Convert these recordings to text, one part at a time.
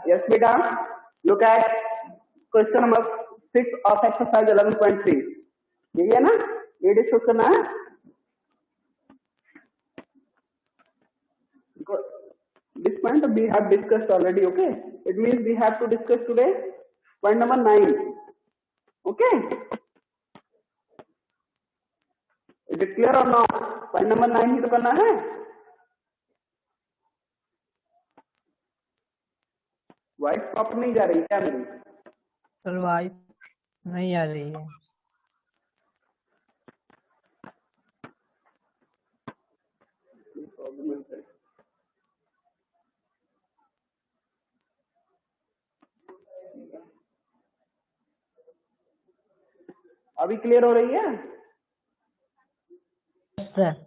Yes, beta. Look at question number 6 of exercise 11.3. यही है ना? ये डिस्कस करना है. This point we have discussed already. Okay. It means we have to discuss today point number 9. Okay. Is it clear or not? Point number 9 ही तो करना है. Vice proper नहीं जा रही क्या मेरी? सर वाइस नहीं आ रही है. अभी क्लियर हो रही है? Sir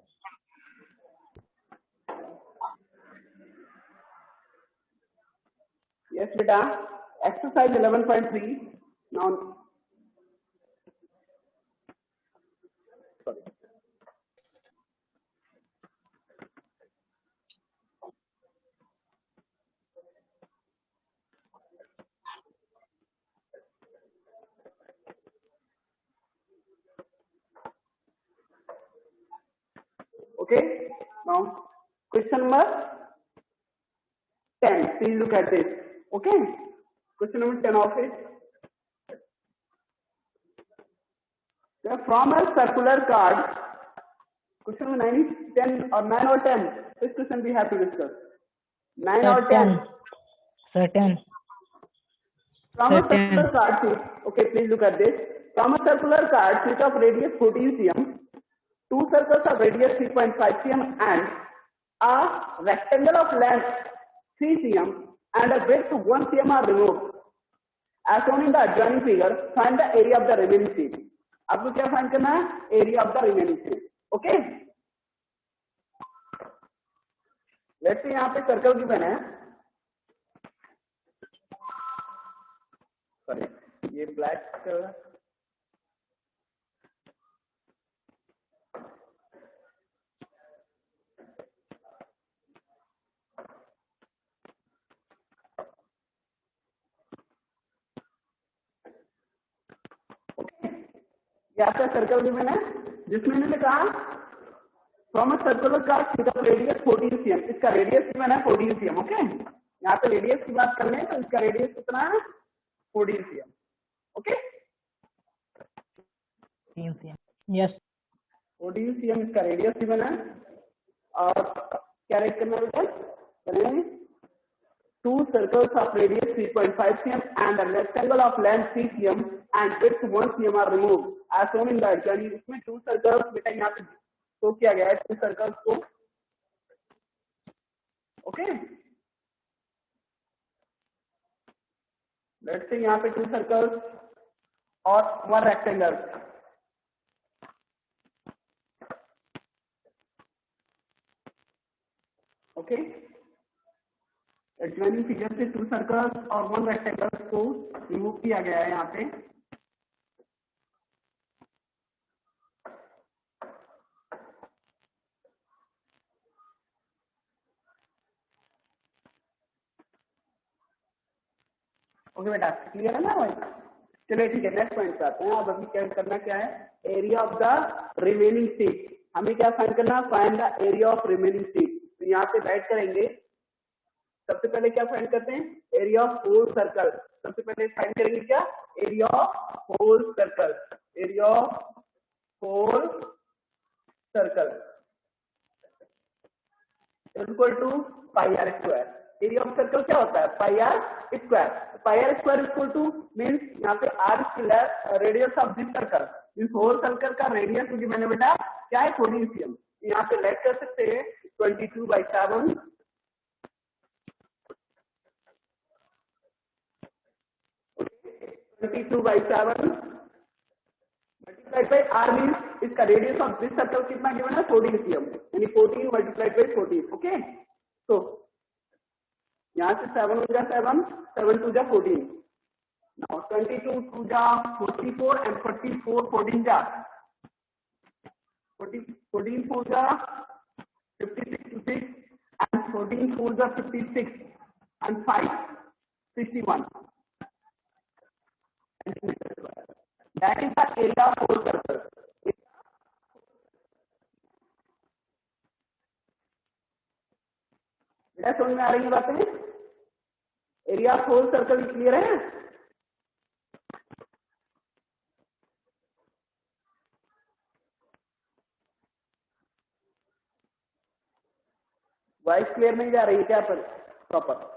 Yes, beta. Exercise 11.3. Now, sorry. Okay. Now, question number 10. Please look at this. Okay. Question number 10 of it. From a circular card. Question number 9 is 10 or 9 or 10. This question we have to discuss. 9 or 10. Sir 10. From a circular card sheet. Okay, please look at this. From a circular card sheet of radius 14 cm, two circles of radius 3.5 cm and a rectangle of length 3 cm and a width 1 cm are removed. As shown in the adjoining figure, find the area of the remaining sheet. आपको क्या find करना है? Area of the remaining sheet. Okay. Let's say यहाँ पे circle की बना है. Sorry, ये ब्लैक आपका सर्कल गिवन है जिसमें मैंने कहा from a circular car sheet of radius 14 cm. इसका रेडियस गिवन है 14 cm. ओके. यहाँ पे रेडियस की बात कर रहे हैं तो इसका रेडियस कितना है? 14 cm. Okay. 3 cm. Yes. 14 cm इसका रेडियस गिवन है. और क्या रेट करना है? Two circles of radius 3.5 cm and a rectangle of length 3 cm and width 1 cm are removed as shown in the adjoining. इसमें two circles बेटा यहाँ पे तो किया गया है two circles को. ओके. लेट्स से यहाँ पे two circles और one rectangle. Okay. Adjoining figure से टू सर्कल्स और वन रेक्टेंगल को रिमूव किया गया है यहाँ पे. ओके बेटा, क्लियर है ना भाई? चलिए ठीक है, नेक्स्ट पॉइंट पे आते हैं. अब अभी क्या करना क्या है? Area of the remaining seat. हमें क्या फाइंड करना? Find the area of remaining seat. तो यहाँ पे राइट करेंगे. सबसे पहले क्या फाइंड करते हैं? Area of whole circle. सबसे पहले फाइंड करेंगे क्या? Area of whole circle. Area of whole circle equal to pi are square. Area of circle क्या होता है? Pi are square. Pi are square equal to means यहाँ पे r radius of this circle. इस whole circle का radius क्योंकि मैंने बेटा क्या है? 14 cm. यहाँ पे लेट कर सकते हैं 22/7. 22/7 मल्टीप्लाइड बाई आर मीन्स इसका रेडियस ऑफ दिस सर्कल कितना गिवन है? 14 cm. यानी 14 मल्टीप्लाइड बाई 14. ओके. तो यहाँ से 7 हो जा 7, 7 2 जा 14. नाउ 22 2 जा 44 एंड 44 14 जा 14 4 जा 56 6 एंड 14 4 जा 56. and 5, 61 centimeter square. That is the area of whole circle. बेटा समझ में आ रही है बातें? Area of whole circle clear है? वॉइस क्लियर नहीं जा रही है क्या प्रॉपर?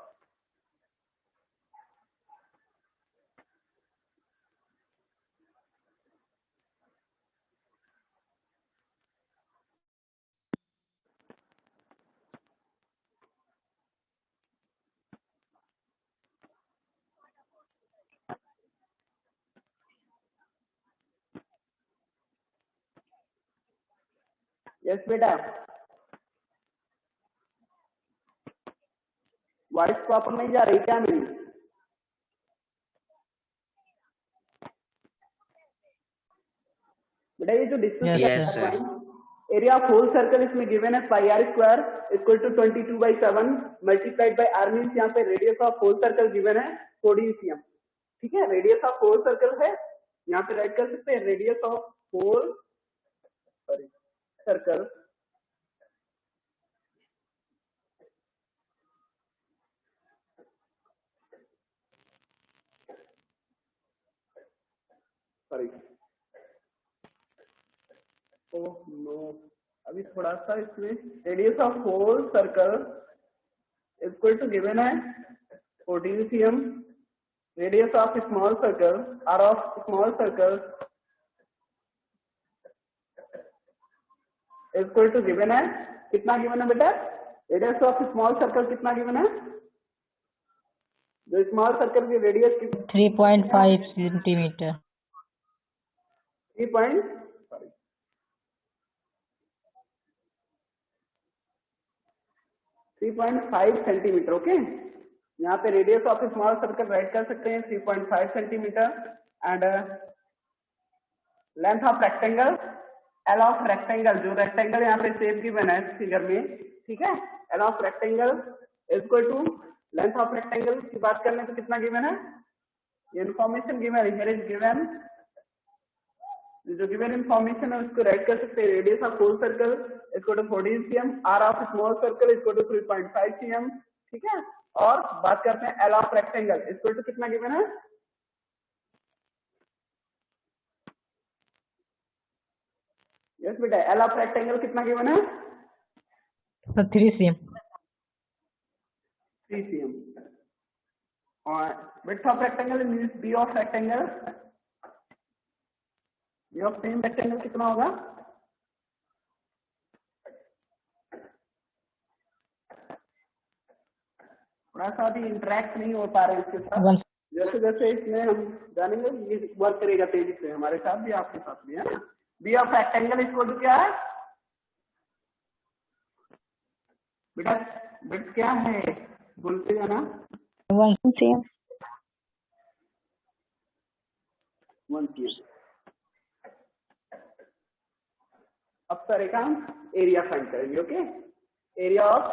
यस बेटा, वॉइस प्रॉपर नहीं जा रही क्या मेरी? बेटा ये जो discuss Yes, sir. Area of whole circle इसमें गिवन है pi are square equal to 22/7 multiplied by r, means यहाँ पे radius of whole circle given है 14 cm। ठीक है, रेडियस ऑफ होल सर्कल है, यहाँ पे राइट कर सकते हैं radius of whole circle sorry oh no, अभी थोड़ा सा इसमें radius of whole circle equal to given है 14 cm, radius of small circle r of small circle equal to given है, कितना गिवन है बेटा? रेडियस ऑफ स्मॉल सर्कल कितना गिवन है? जो स्मॉल सर्कल की रेडियस 3.5 सेंटीमीटर। 3.5 सेंटीमीटर। ओके, यहाँ पे radius of small circle write कर सकते हैं 3.5 centimetre and length of rectangle, L of rectangle, जो रेक्टेंगल यहाँ पे शेप गिवन है फिगर में, ठीक है, L of rectangle equal to length of rectangle की बात कर लें तो कितना गिवन है? इन्फॉर्मेशन गिवन है, गिवन जो गिवन इन्फॉर्मेशन है उसको राइट कर सकते हैं। Radius of whole circle equal to 14 cm, r of small circle equal to 3.5 cm, ठीक है। और बात करते हैं L of rectangle equal to कितना गिवन है? यस बेटा, एल ऑफ रेक्टेंगल कितना गिवन है? 3 cm। 3 cm। और width of rectangle means B of rectangle, B of same rectangle कितना होगा? थोड़ा सा भी इंटरेक्ट नहीं हो पा रहे इसके साथ, जैसे जैसे इसमें हम जानेंगे ये वर्क करेगा तेजी से हमारे साथ भी आपके साथ भी, है ना। B of rectangle equal to क्या है बेटा? विड्थ क्या है बोलते हैं ना? 1 cm। 1 cm। अब सर एक हम एरिया फाइंड करेंगे। Okay, area of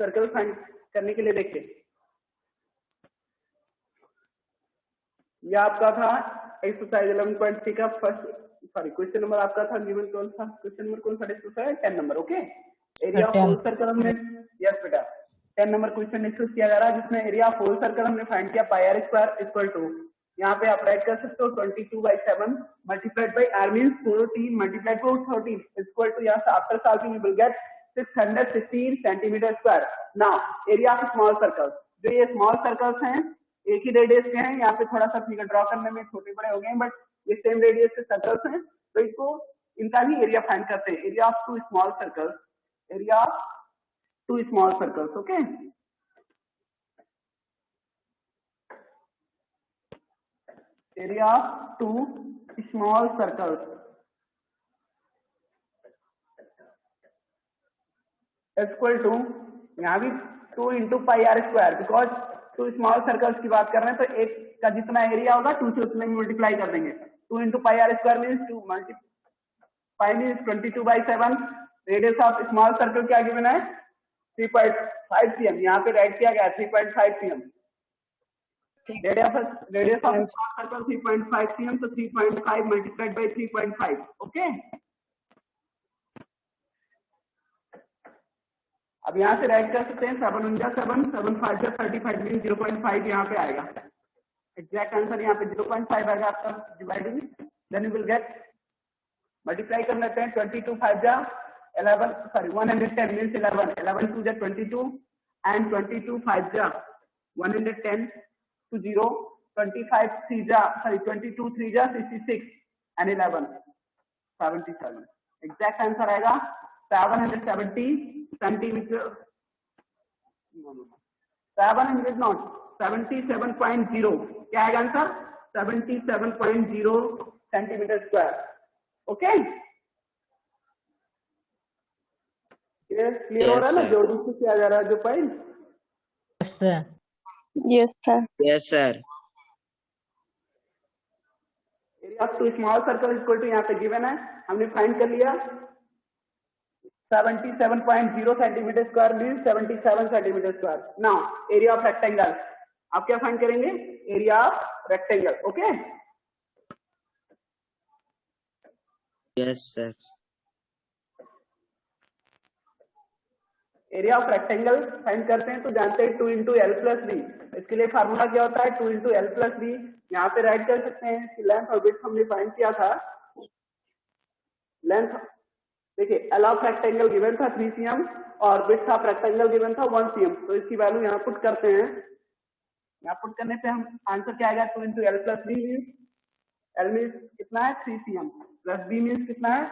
circle find करने के लिए देखिए, यह आपका था एक्सरसाइज 11.3 का फर्स्ट, सॉरी क्वेश्चन नंबर आपका था गिवन कौन सा? क्वेश्चन नंबर कौन सा डिस्कस है? 10 number. Okay, area of whole circle हमने, यस बेटा 10 नंबर क्वेश्चन डिस्कस किया जा रहा है जिसमें एरिया ऑफ होल सर्कल हमने फाइंड किया pi are square equal to, यहाँ पे आप राइट कर सकते हो 22/7 multiplied by r means 14 multiplied by 14 equal to, यहाँ से after solving you will get 616 centimetre square. Now area of small circle, जो ये स्मॉल सर्कल्स हैं एक ही रेडियस के हैं, यहाँ पे थोड़ा सा फिगर ड्रॉ करने में छोटे बड़े हो गए हैं बट ये सेम रेडियस के सर्कल्स हैं, तो इसको इनका ही एरिया फाइंड करते हैं। Area of 2 small circles, area of 2 small circles. Okay, area of 2 small circles equal to, यहाँ भी 2 into pi are square, because 2 small circles की बात कर रहे हैं तो एक का जितना एरिया होगा 2 से उतने में मल्टीप्लाई कर देंगे। 2 into pi are square means 2 pi means 22/7, radius of small circle क्या गिवन है? 3.5 cm, यहाँ पे राइट किया गया 3.5 cm। Radius of circle 3.5 cm, तो 3.5 मल्टीप्लाइड बाई 3.5, ओके। अब यहाँ से राइट कर सकते हैं 7 × 7, 7 5 35 मीन 0.5 यहाँ पे आएगा। एग्जैक्ट आंसर यहाँ पे 0.5 आएगा आपका dividing, then you will get multiply कर लेते हैं 22 5 11, sorry 110 means 11, 11 2 22 and 22 5 110 to 0, 25 3 sorry 22 3 66 and 11 77। Exact answer आएगा 770 सेंटीमीटर, 700 नॉट 77.0, क्या आएगा answer 77.0 centimetre square, okay. Clear हो रहा है ना जो डिस्कस किया जा रहा है जो point? Yes, sir. Yes, sir. Area of two small circle equal to यहाँ पे गिवन है, हमने फाइंड कर लिया 77.0 centimetre square mean 77 centimetre square. Now area of rectangle आप क्या फाइंड करेंगे? Area of rectangle, okay. Yes, sir. Area of rectangle find करते हैं तो जानते हैं 2 × L + B। इसके लिए फार्मूला क्या होता है? 2 × L + B। यहाँ पे राइट कर सकते हैं कि लेंथ और विड्थ हमने फाइंड किया था। लेंथ देखिए L ऑफ रेक्टेंगल गिवन था 3 cm और विड्थ ऑफ रेक्टेंगल गिवन था 1 cm, तो इसकी वैल्यू यहाँ पुट करते हैं। यहाँ पुट करने पे हम आंसर क्या आएगा? 2 × L + B means L means कितना है 3 cm प्लस B मीन्स कितना है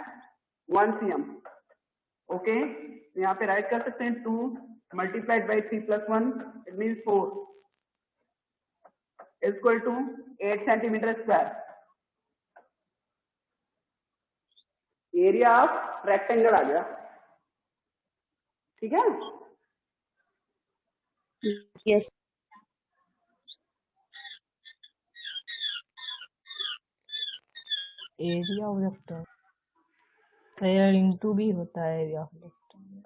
1 cm, ओके। यहाँ पे राइट कर सकते हैं 2 multiplied by 3 + 1 it means 4 equal to 8 centimetre square. Area of rectangle आ गया, ठीक है। Yes. Area of rectangle into भी होता है एरिया ऑफ रेक्टेंगल।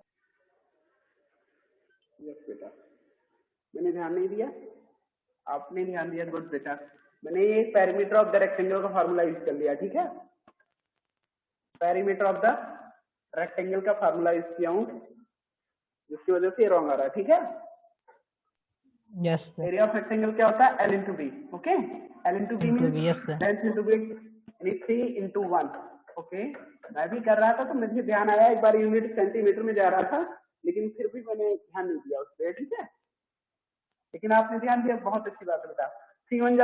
यस बेटा, मैंने ध्यान नहीं दिया, आपने ध्यान दिया, गुड बेटा। मैंने ये पेरीमीटर ऑफ द रेक्टेंगल का फार्मूला यूज कर लिया, ठीक है। पेरीमीटर ऑफ द रेक्टेंगल का फार्मूला यूज किया हूं जिसकी वजह से रॉन्ग आ रहा है, ठीक है। Yes sir. Area of rectangle क्या होता है? L × B, okay. L × B means yes sir. Length × width 3 × 1, okay. मैं भी कर रहा था तो मुझे ध्यान आया, एक बार यूनिट सेंटीमीटर में जा रहा था लेकिन फिर भी मैंने ध्यान नहीं दिया उस पर, ठीक है। लेकिन आपने ध्यान दिया, बहुत अच्छी बात है बेटा। 3 × 1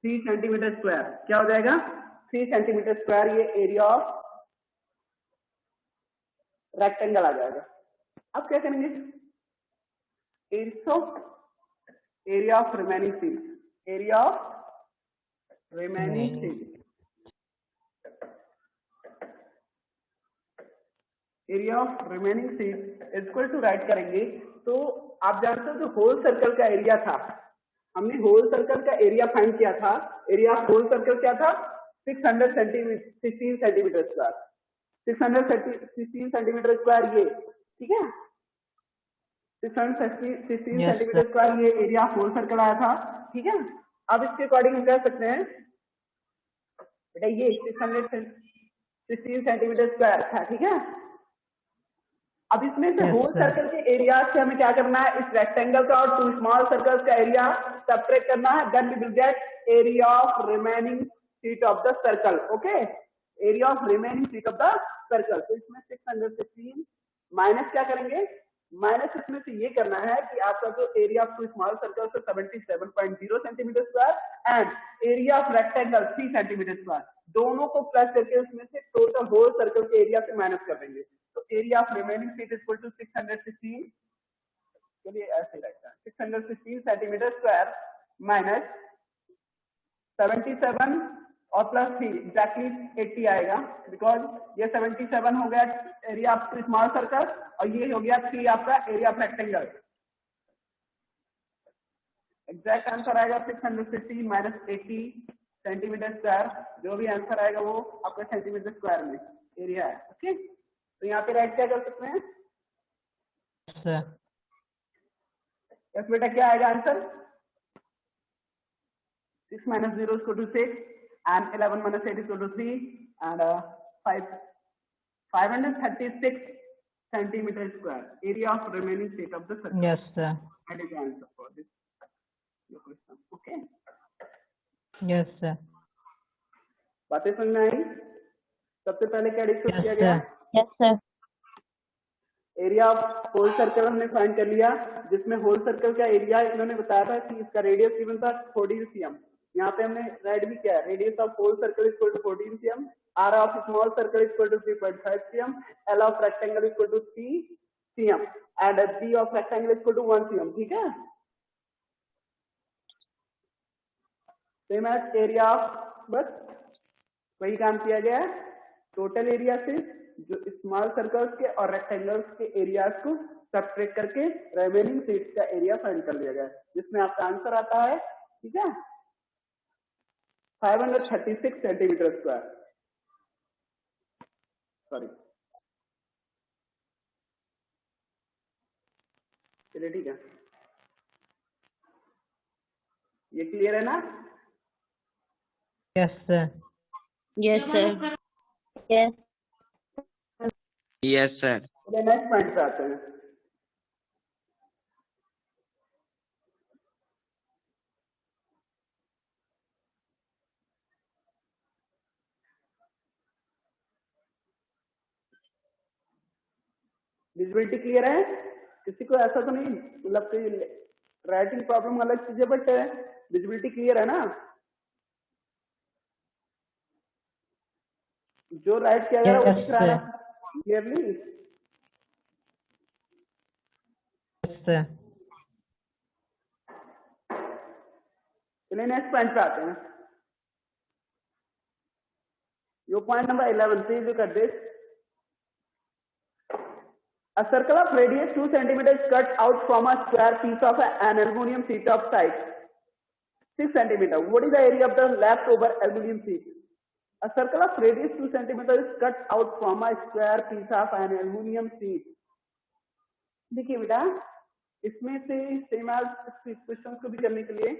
3 सेंटीमीटर स्क्वायर क्या हो जाएगा? 3 सेंटीमीटर स्क्वायर, ये एरिया ऑफ रेक्टेंगल आ जाएगा। अब क्या करेंगे? Area of remaining field, area of remaining field, area of remaining field equal to write करेंगे तो आप जानते हो जो होल सर्कल का एरिया था, हमने होल सर्कल का एरिया फाइंड किया था। एरिया ऑफ होल सर्कल क्या था? 16 सेंटीमीटर स्क्वायर, 616 सेंटीमीटर स्क्वायर, ये ठीक है। 616 सेंटीमीटर स्क्वायर ये एरिया ऑफ होल सर्कल आया था, ठीक है। अब इसके अकॉर्डिंग हम कह सकते हैं बेटा ये 616 सेंटीमीटर स्क्वायर था, ठीक है। अब इसमें से होल सर्कल के एरिया से हमें क्या करना है? इस रेक्टेंगल का और 2 स्मॉल सर्कल्स का एरिया सब्ट्रैक्ट करना है, then we will get area of remaining sheet of the circle, okay. Area of remaining sheet of the circle, तो इसमें 616 माइनस क्या करेंगे? माइनस इसमें से ये करना है कि आपका जो area of 2 small circle 77.0 centimetre square and area of rectangle 3 centimetre square, दोनों को प्लस करके उसमें से टोटल होल सर्कल के एरिया से माइनस कर देंगे। तो area of remaining sheet equal to 616, चलिए ऐसे रहता है 616 सेंटीमीटर स्क्वायर माइनस 77 और प्लस 3 एग्जैक्टली 80 आएगा, बिकॉज ये 77 हो गया एरिया ऑफ स्मॉल सर्कल और ये हो गया 3 आपका area of rectangle. Exact answer आएगा 616 माइनस 80 सेंटीमीटर स्क्वायर, जो भी आंसर आएगा वो आपका सेंटीमीटर स्क्वायर में एरिया है, ओके। तो यहाँ पे राइट क्या कर सकते हैं? sir. यस बेटा क्या आएगा answer? 6 minus 0 is equal to 6 and 11 minus 8 is equal to 3 and 536 centimeter square area of remaining sheet of the circle. Yes, sir. That is the answer for this your question. Okay. Yes, sir. बातें समझ में आई? सबसे पहले क्या discuss किया Yes, गया? sir. Yes, sir. Area of whole circle हमने find कर लिया, जिसमें होल सर्कल का एरिया इन्होंने बताया था कि इसका रेडियस गिवन था 14 cm. यहाँ पे हमने राइट भी किया, radius of whole circle equal to 14 cm, r of small circle equal to 3.5 cm, L of rectangle equal to 3 cm and B of rectangle equal to 1 cm. ठीक है, same as area of, बस वही काम किया गया है. Total area से जो स्मॉल सर्कल्स के और रेक्टेंगल्स के एरियाज को सब्ट्रैक्ट करके रिमेनिंग शीट्स का एरिया फाइंड कर लिया गया, जिसमें आपका आंसर आता है. ठीक है, 536 सेंटीमीटर स्क्वायर. सॉरी, चलिए ठीक है, ये क्लियर है ना? Yes, sir. Yes, sir. Yes. Yes, sir. चलिए नेक्स्ट पॉइंट पे आते हैं. विजिबिलिटी क्लियर है? किसी को ऐसा तो नहीं मतलब कोई राइटिंग प्रॉब्लम अलग चीज है, बट विजिबिलिटी क्लियर है ना? जो राइट किया गया वो दिख रहा है क्लियरली? Yes, sir. चलिए नेक्स्ट पॉइंट पे आते हैं. यो point number 11. Please look at this. A circle of radius 2 cm is cut out from a square piece of an aluminum sheet of size 6 cm. What is the area of the leftover aluminum sheet? A circle of radius 2 cm is cut out from a square piece of an aluminum sheet. देखिए बेटा, इसमें से same as question को भी करने के लिए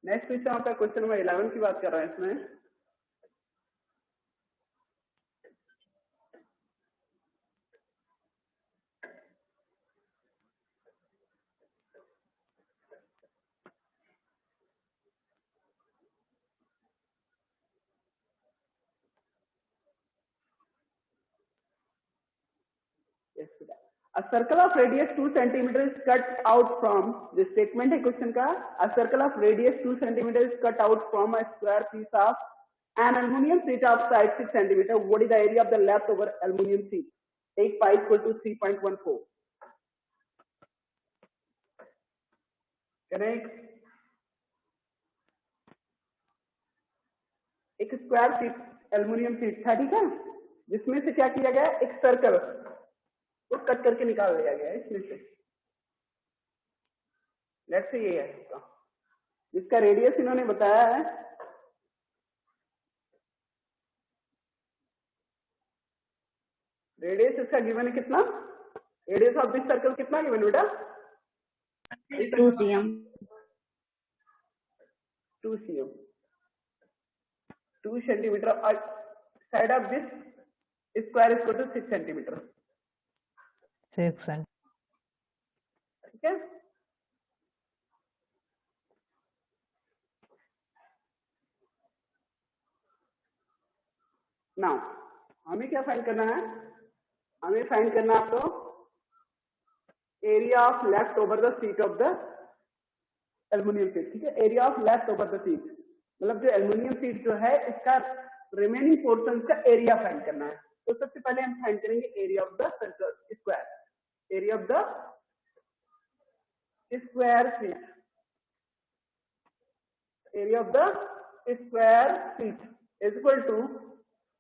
next question आपका क्वेश्चन नंबर 11 की बात कर रहे हैं. इसमें A circle of radius 2 cm is cut out from, this statement है क्वेश्चन का, a circle of radius 2 cm is cut out from a square piece of an aluminum sheet of size 6 cm. What is the area of the leftover aluminum sheet? Take pi equal to 3.14. Correct. एक square sheet aluminium sheet था, ठीक है, जिसमें से क्या किया गया, एक सर्कल वो कट करके निकाल लिया गया है इसमें से. लेट्स से ये है इसका, जिसका रेडियस इन्होंने बताया है रेडियस इसका गिवन है कितना? रेडियस ऑफ दिस सर्कल कितना गिवन बेटा? 2 cm. 2 cm, 2 centimeter, और side of this square is equal to 6 centimetre. 6 cm. ठीक है, नाउ हमें क्या फाइंड करना है? हमें फाइंड करना है आपको area of left over the sheet of the aluminium sheet. ठीक है, area of left over the sheet मतलब जो एल्यूमिनियम शीट जो है इसका रिमेनिंग पोर्शन का एरिया फाइंड करना है. तो सबसे पहले हम फाइंड करेंगे area of the circle square. Area of the square sheet, area of the square sheet is equal to,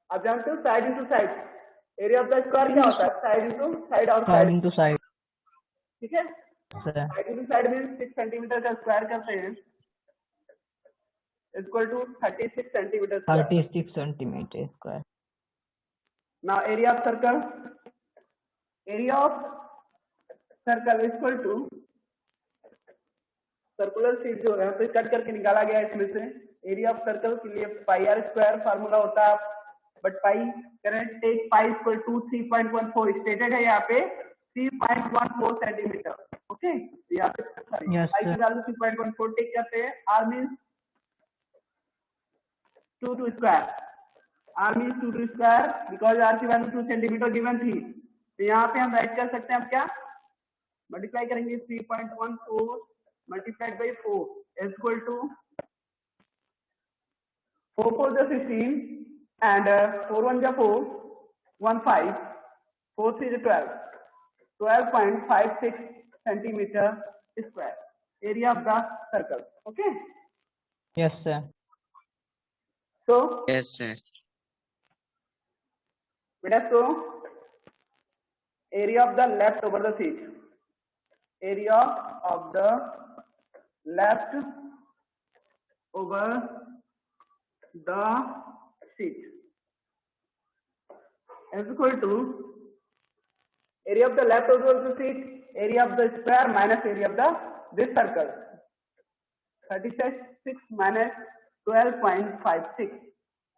आप जानते हो side into side. Area of the square क्या होता है? साइड इंटू साइड और Side साइड. into side. ठीक है, Sir. Side into side में 6 सेंटीमीटर का स्क्वायर करते हैं. equal to 36 centimeter square. 36 centimeter square. Now area of circle is equal to circular sheet जो है तो कट करके निकाला गया है इसमें से एरिया ऑफ सर्कल के लिए पाई आर स्क्वायर फार्मूला होता है, but pi current take pi equal to 3.14 stated है यहाँ पे 3.14 सेंटीमीटर. ओके, यहाँ पे पाई की वैल्यू 3.14 टेक करते हैं. R means 2 two square. R means 2 two square because r की वैल्यू 2 सेंटीमीटर गिवन थी. तो यहाँ पे हम राइट कर सकते हैं. हम क्या मल्टीप्लाई करेंगे 3.14 multiplied by 4 is equal to 4 4 is 16 and 4 1 is 4 1 5 4 3 is 12.56 centimeter square area of the circle. Okay. Yes sir. So Yes, sir. beta, so area of the left over the sheet. Area of the left over the sheet is equal to area of the left over the sheet, area of the square minus area of the this circle. 36 minus 12.56.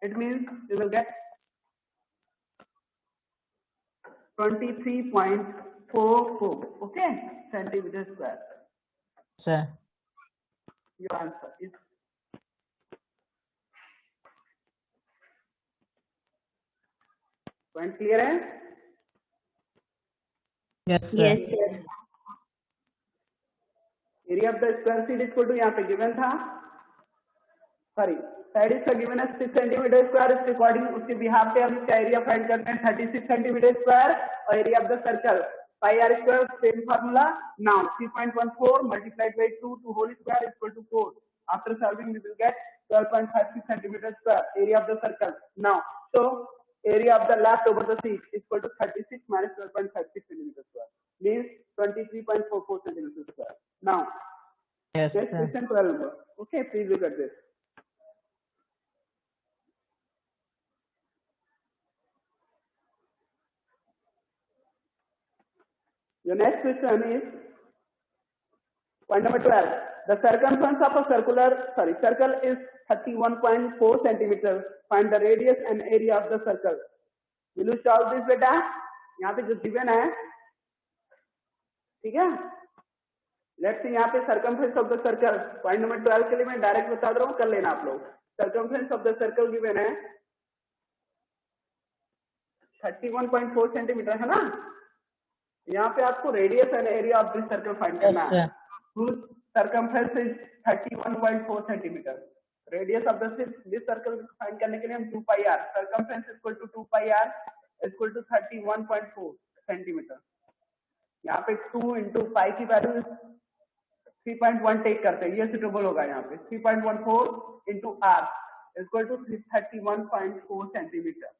It means you will get 23.44. Okay, centimeter square. Sir. Your answer is point clear है? Yes sir. Yes, sir. Area of the square sheet equal to यहाँ पे given था, sorry side इसका given है 6 centimetre square. इसके according उसके behalf पे हम इसका एरिया फाइंड करते हैं 36 सेंटीमीटर स्क्वायर और area of the circle pi are square same formula. Now 3.14 multiplied by 2 to whole square is equal to 4. After solving we will get 12.56 centimeter square area of the circle. Now so area of the left over the sheet is equal to 36 minus 12.56 centimeter square means 23.44 centimeter square. Now Yes next sir. question 12 number. Okay, please look at this. The next question is point number 12. The circumference of a circle is 31.4 centimeters. Find the radius and area of the circle. Will you solve this बेटा? यहाँ पे जो given है, ठीक है? Let's see यहाँ पे circumference of the circle. Point number 12 के लिए मैं डायरेक्ट बता रहा हूँ, कर लेना आप लोग. Circumference of the circle given है 31.4 सेंटीमीटर है ना? यहाँ पे आपको radius and area of this circle find करना है. whose circumference is 31.4 centimetre. Radius of this circle find करने के लिए हम 2 pi r circumference equal to 2 pi r equal to 31.4 centimetre. यहाँ पे 2 इंटू पाई की वैल्यू 3.1 टेक करते हैं, ये सुटेबल होगा. यहाँ पे 3.14 into r equal to 31.4 centimetre.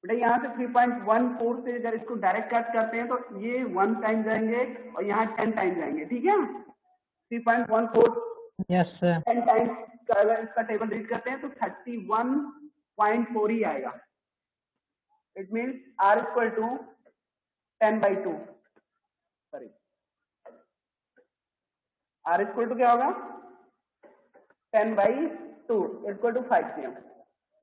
बेटा यहाँ से 3.14 से अगर इसको डायरेक्ट कट करते हैं तो ये 1 टाइम जाएंगे और यहाँ 10 टाइम जाएंगे. ठीक है, 3.14 Yes sir. 10 टाइम्स अगर इसका टेबल रीड करते हैं तो 31.4 ही आएगा. It means r equal to 10/2. Sorry, r equal to क्या होगा 10/2 इक्वल टू 5 cm.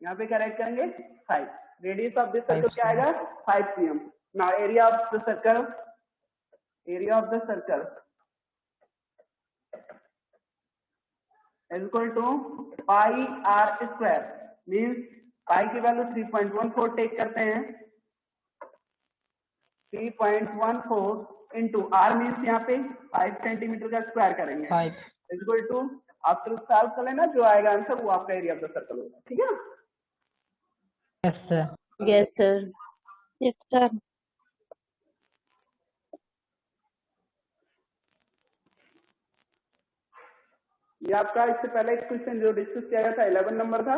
यहाँ पे क्या राइट करेंगे 5. रेडियस ऑफ दिस सर्कल क्या आएगा 5 cm. Now area of the circle is equal to pi are square. Means pi की value 3.14 take करते हैं. 3.14 इंटू आर मीन्स यहाँ पे 5 सेंटीमीटर का स्क्वायर करेंगे. 5. Is equal to after solve कर लेना, जो आएगा आंसर वो आपका एरिया ऑफ द सर्कल होगा. ठीक है. Yes sir. Yes, sir. Yes, sir. ये आपका इससे पहले एक क्वेश्चन जो डिस्कस किया गया था 11 नंबर था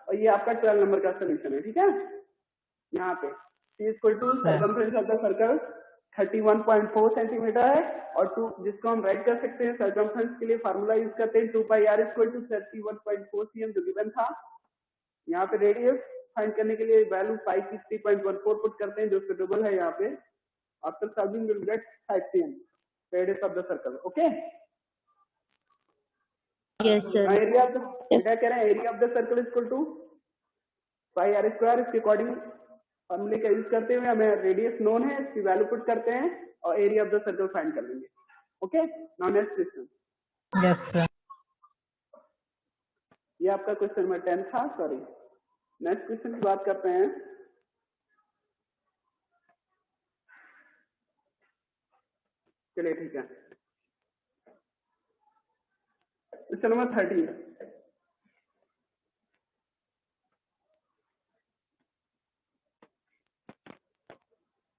और ये आपका 12 नंबर का सोल्यूशन है. ठीक है, यहाँ पे C equal to circumference of the circle 31.4 centimetre है, और 2 जिसको हम राइट कर सकते हैं सर्कमफ्रेंस के लिए फार्मूला यूज करते हैं 2 पाई r इक्वल टू 31.4 cm जो गिवन था। यहाँ पे रेडियस फाइंड करने के लिए वैल्यू पाई की 3.14 पुट करते हैं जो सुटेबल है यहाँ पे। After solving will get 5 cm radius of the circle. Okay, yes sir. Area of the बेटा कह रहे हैं area of the circle equal to pi r square. इसके अकॉर्डिंग फॉर्मूले का यूज करते हुए हमें रेडियस नोन है, इसकी वैल्यू पुट करते हैं और area of the circle find कर लेंगे। Okay, now next question. Yes sir. ये आपका क्वेश्चन नंबर 10 था, सॉरी। नेक्स्ट क्वेश्चन की बात करते हैं। चलिए ठीक है, क्वेश्चन नंबर 13।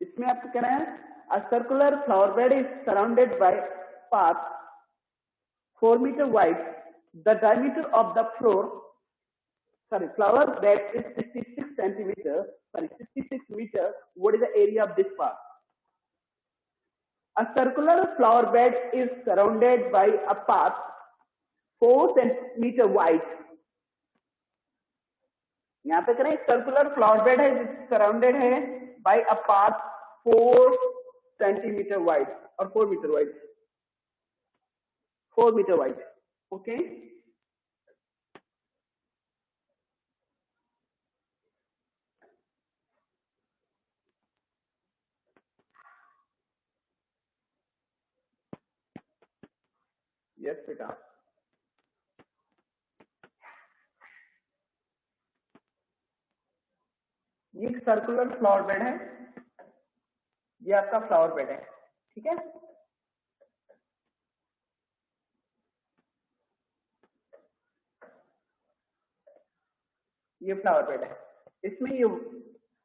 इसमें आपको कहना है a circular flower bed is surrounded by path 4 metre wide, the diameter of the flower bed is 66 centimeter, 66 meter. What is the area of this path? A circular flower bed is surrounded by a path 4 centimeter wide. यहाँ पे करें circular flower bed है जिस surrounded है by a path 4 centimetre wide और 4 metre wide, 4 metre wide. Okay, yes बेटा। ये circular flower bed है, ये आपका फ्लावर बेड है, ठीक है। ये फ्लावर बेड है, इसमें ये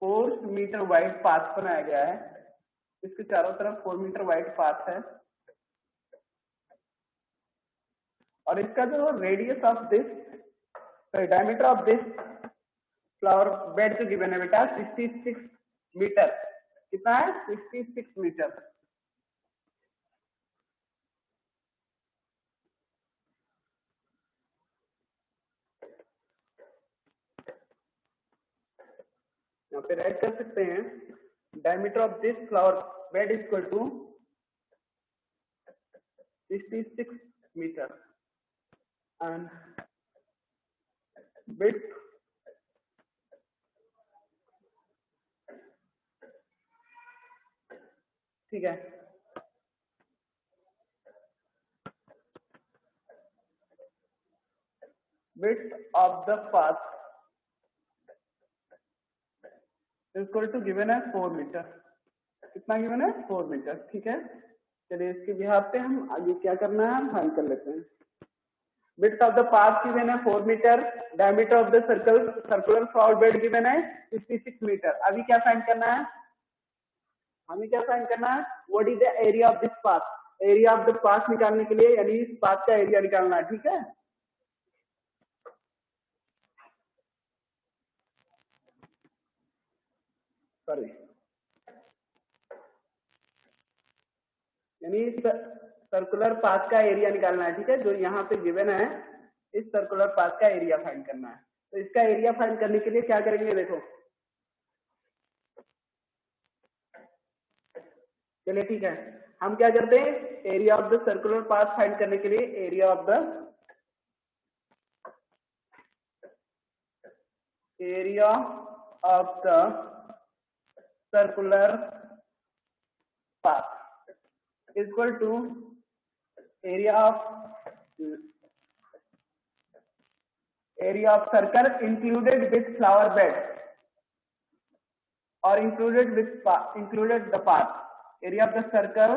4 मीटर वाइड पाथ बनाया गया है, इसके चारों तरफ 4 मीटर वाइड पाथ है, और इसका जो radius of this, diameter of this flower bed जो गिवन है बेटा 66 मीटर। कितना है? 66 मीटर। यहाँ पे राइट कर सकते हैं diameter of this flower bed is equal to 66 metre and width ठीक है, width of the path equal to given है 4 मीटर। कितना गिवन है? 4 मीटर। ठीक है, चलिए इसके बिहाफ पे हम आगे क्या करना है फाइंड कर लेते हैं। width of the path given है 4 metre, diameter of the circular flower bed given है 66 मीटर। अभी क्या फाइंड करना है? हमें क्या फाइंड करना है? What is the area of this path. Area of the path निकालने के लिए यानी इस पाथ का एरिया निकालना है, ठीक है। सॉरी, यानी सर्कुलर पाथ का एरिया निकालना है, ठीक है, जो यहाँ पे गिवन है इस सर्कुलर पाथ का एरिया फाइंड करना है। तो इसका एरिया फाइंड करने के लिए क्या करेंगे, देखो चलिए ठीक है, हम क्या करते हैं area of the circular path find करने के लिए area of the circular path equal to area of circle included with flower bed और included the path. Area of the circle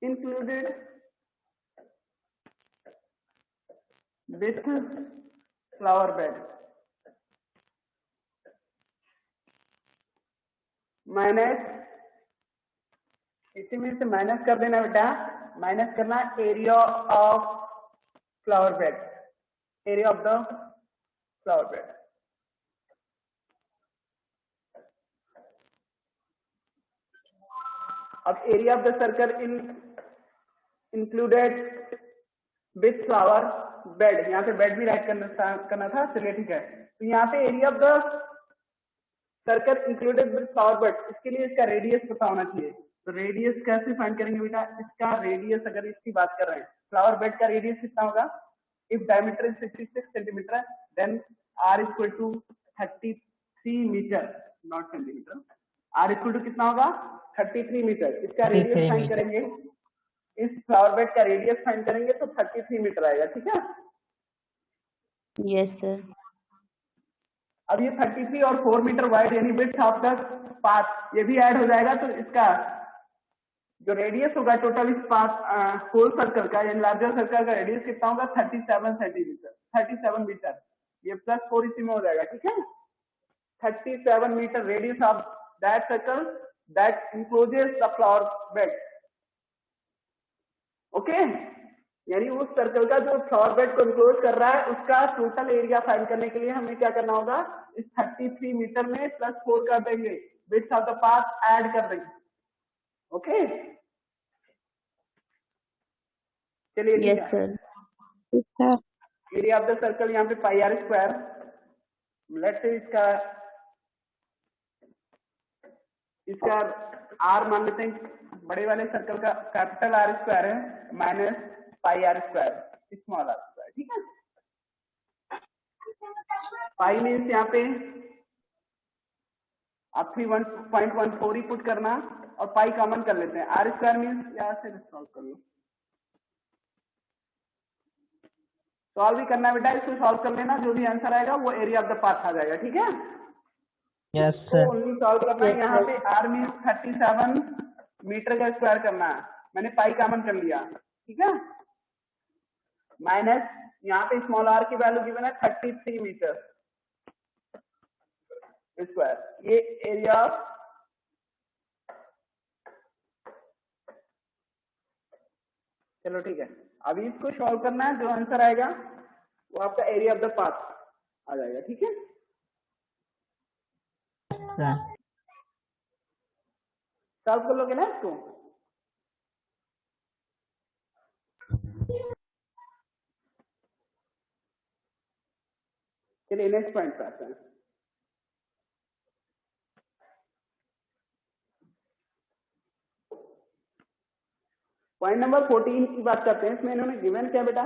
included with flower bed minus, इसी में से minus कर देना बेटा, माइनस करना area of flower bed, area of the flower bed. अब area of the circle included with flower bed, यहाँ पे बेड भी राइट करना था, चलिए ठीक है। तो यहाँ पे area of the circle included with flower bed, इसके लिए इसका रेडियस पता होना चाहिए। तो रेडियस कैसे फाइंड करेंगे बेटा, इसका रेडियस अगर इसकी बात कर रहे हैं, फ्लावर बेड का रेडियस कितना होगा, if diameter is 66 centimetre then r equal to 33 metre, not centimetre, r equal to कितना होगा 33 मीटर। इसका रेडियस फाइंड करेंगे, इस फ्लावर बेड का रेडियस फाइंड करेंगे तो 33 मीटर आएगा, ठीक है। Yes sir. अब ये 33 और 4 मीटर वाइड यानी विड्थ ऑफ द पाथ ये भी ऐड हो जाएगा, तो इसका जो रेडियस होगा टोटल इस पाथ होल सर्कल का यानी लार्जर सर्कल का रेडियस कितना होगा 37 सेंटीमीटर, 37 मीटर, ये प्लस 4 इसी में हो जाएगा, ठीक है। 37 metre radius of that circle that encloses the flower bed, okay. यानी उस सर्कल का जो फ्लावर बेड को इंक्लोज कर रहा है उसका टोटल एरिया फाइंड करने के लिए हमें क्या करना होगा, इस 33 मीटर में प्लस 4 कर देंगे, width of the path add कर देंगे, ओके। चलिए yes sir. Area of the circle यहाँ पे पाई आर स्क्वायर, लेट्स से इसका आर मान लेते हैं, बड़े वाले सर्कल का कैपिटल आर स्क्वायर है minus pi are square small r square, ठीक है। पाई मीन्स यहाँ पे आप 3.14 ही पुट करना और पाई कॉमन कर लेते हैं, आर स्क्वायर मीन्स यहाँ से सॉल्व कर लो, सॉल्व भी करना है बेटा, इसको सॉल्व कर लेना, जो भी आंसर आएगा वो एरिया ऑफ द पाथ आ जाएगा, ठीक है। Yes sir. ओनली सॉल्व करना है, यहाँ पे आर मीन्स 37 मीटर का स्क्वायर करना है, मैंने पाई कॉमन कर लिया, ठीक है, माइनस यहाँ पे स्मॉल आर की वैल्यू गिवन है 33 मीटर स्क्वायर, ये एरिया ऑफ, चलो ठीक है। अभी इसको सॉल्व करना है, जो आंसर आएगा वो आपका एरिया ऑफ द पाथ आ जाएगा, ठीक है। सॉल्व कर लोगे ना इसको, चलिए नेक्स्ट पॉइंट पे आते हैं। पॉइंट नंबर 14 की बात करते हैं, इसमें इन्होंने गिवन क्या बेटा,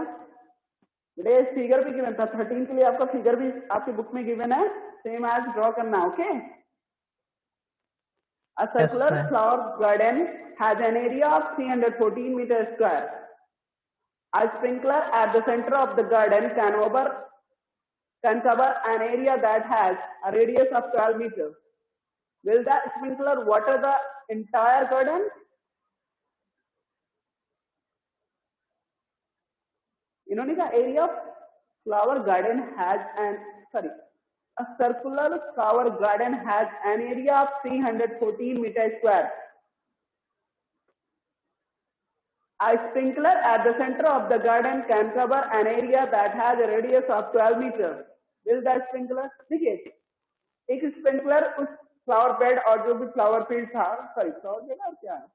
बेटा फिगर भी गिवन था, 13 के लिए आपका फिगर भी आपकी बुक में गिवन है, सेम एज ड्रॉ करना, okay. A circular flower garden has an area of 314 meters square. A sprinkler at the center of the garden can cover an area that has a radius of 12 meters. Will the sprinkler water the entire garden? इन्होंने कहा area of flower garden has a circular flower garden has an area of 314 meters square. A sprinkler at the center of the garden can cover an area that has a radius of 12 meters. Will the sprinkler, देखिए एक sprinkler उस flower bed और जो भी flower field था, flower bed और क्या है